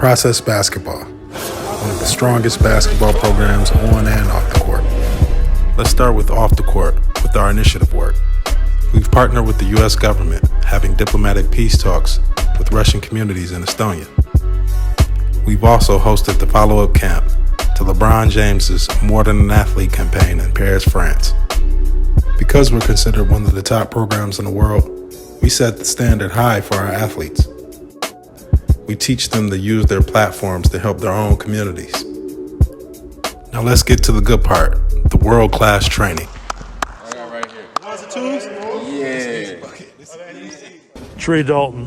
Process Basketball, one of the strongest basketball programs on and off the court. Let's start with off the court with our initiative work. We've partnered with the U.S. government, having diplomatic peace talks with Russian communities in Estonia. We've also hosted the follow-up camp to LeBron James's More Than an Athlete campaign in Paris, France. Because we're considered one of the top programs in the world, we set the standard high for our athletes. We teach them to use their platforms to help their own communities. Now let's get to the good part, the world-class training. I got right here. How's the tools? Yeah. Trey Dalton.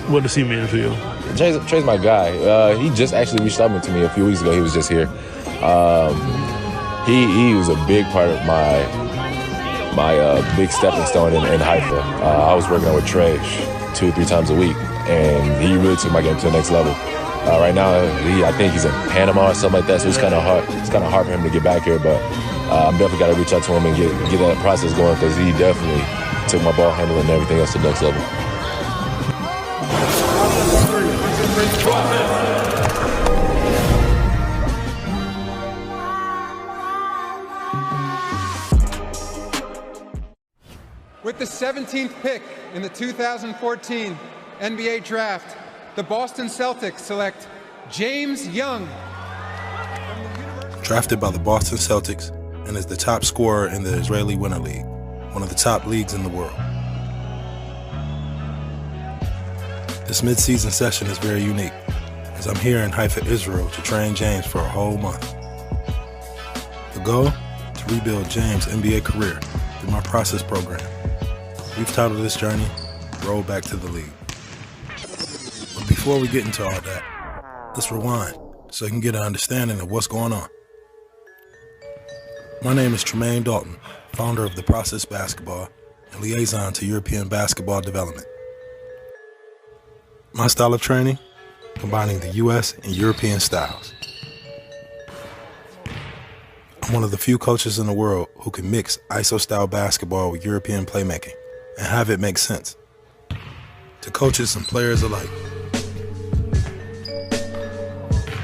What does he mean for you? Trey's my guy. He just actually reached out to me a few weeks ago. He was just here. He was a big part of my big stepping stone in Haifa. I was working out with Trey 2-3 times a week, and he really took my game to the next level. Right now, I think he's in Panama or something like that, so it's kind of hard. It's kind of hard for him to get back here, but I'm definitely got to reach out to him and get that process going, because he definitely took my ball handling and everything else to the next level. With the 17th pick in the 2014 NBA Draft, the Boston Celtics select James Young. Drafted by the Boston Celtics and is the top scorer in the Israeli Winter League, one of the top leagues in the world. This mid-season session is very unique, as I'm here in Haifa, Israel to train James for a whole month. The goal? To rebuild James' NBA career through my process program. We've titled this journey, Road Back to the League. But before we get into all that, let's rewind so you can get an understanding of what's going on. My name is Tremaine Dalton, founder of the Process Basketball and liaison to European basketball development. My style of training, combining the US and European styles. I'm one of the few coaches in the world who can mix ISO-style basketball with European playmaking and have it make sense to coaches and players alike.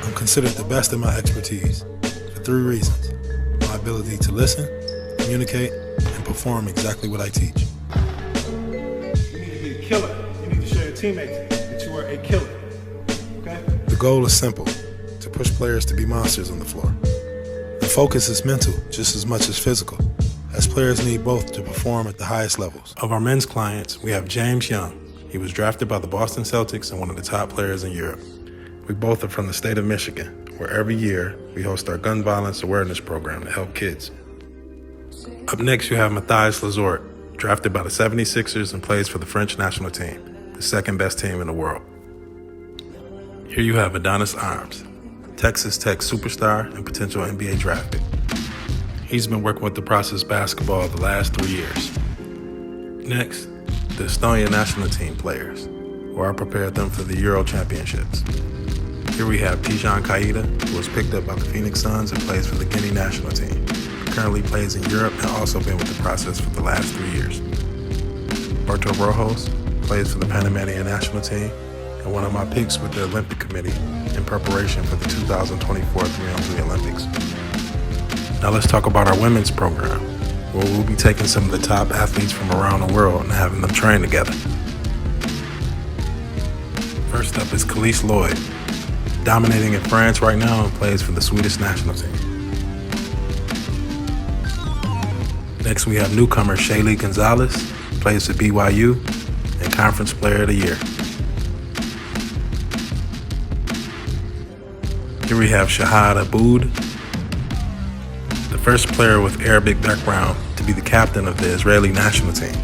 I'm considered the best in my expertise for 3 reasons: my ability to listen, communicate, and perform exactly what I teach. You need to be a killer. You need to show your teammates that you are a killer. Okay? The goal is simple: to push players to be monsters on the floor. The focus is mental just as much as physical, as players need both to perform at the highest levels. Of our men's clients, we have James Young. He was drafted by the Boston Celtics and one of the top players in Europe. We both are from the state of Michigan, where every year we host our gun violence awareness program to help kids. Up next, you have Mathias Lezort, drafted by the 76ers and plays for the French national team, the second best team in the world. Here you have Adonis Arms, Texas Tech superstar and potential NBA draft pick. He's been working with the Process Basketball the last 3 years. Next, the Estonia national team players, where I prepared them for the Euro Championships. Here we have Tijan Kaida, who was picked up by the Phoenix Suns and plays for the Guinea national team. Currently plays in Europe and also been with the Process for the last 3 years. Berto Rojos plays for the Panamanian national team and one of my picks with the Olympic Committee in preparation for the 2024 3-on-3 Olympics. Now let's talk about our women's program, where we'll be taking some of the top athletes from around the world and having them train together. First up is Khalees Lloyd, dominating in France right now and plays for the Swedish national team. Next we have newcomer Shaylee Gonzalez, plays for BYU and Conference Player of the Year. Here we have Shahad Aboud, the first player with Arabic background to be the captain of the Israeli national team.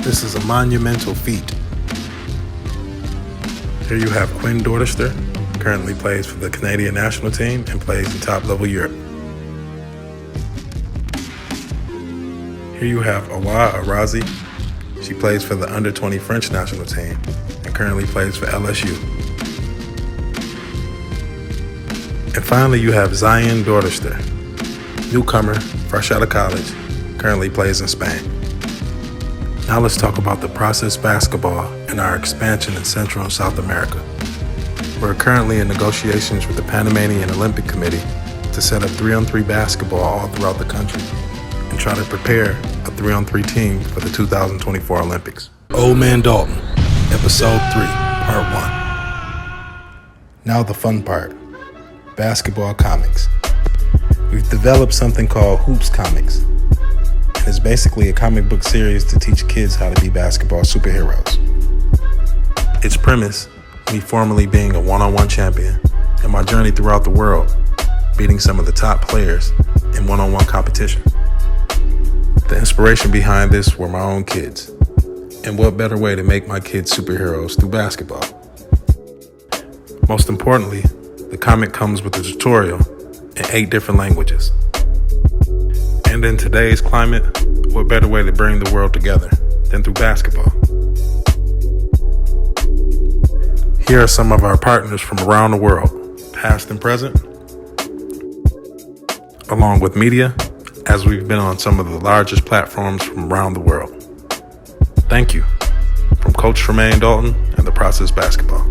This is a monumental feat. Here you have Quinn Dorchester, currently plays for the Canadian national team and plays in top-level Europe. Here you have Awa Arazi. She plays for the under-20 French national team and currently plays for LSU. And finally, you have Zion Dorchester, newcomer, fresh out of college, currently plays in Spain. Now let's talk about the Process Basketball and our expansion in Central and South America. We're currently in negotiations with the Panamanian Olympic Committee to set up 3-on-3 basketball all throughout the country and try to prepare a 3-on-3 team for the 2024 Olympics. Old Man Dalton, Episode 3, Part 1. Now the fun part, basketball comics. We've developed something called Hoops Comics, and it's basically a comic book series to teach kids how to be basketball superheroes. Its premise, me formerly being a one-on-one champion, and my journey throughout the world, beating some of the top players in one-on-one competition. The inspiration behind this were my own kids, and what better way to make my kids superheroes through basketball? Most importantly, the comic comes with a tutorial in 8 different languages. And in today's climate, what better way to bring the world together than through basketball? Here are some of our partners from around the world, past and present, along with media, as we've been on some of the largest platforms from around the world. Thank you. From Coach Tremaine Dalton and The Process Basketball.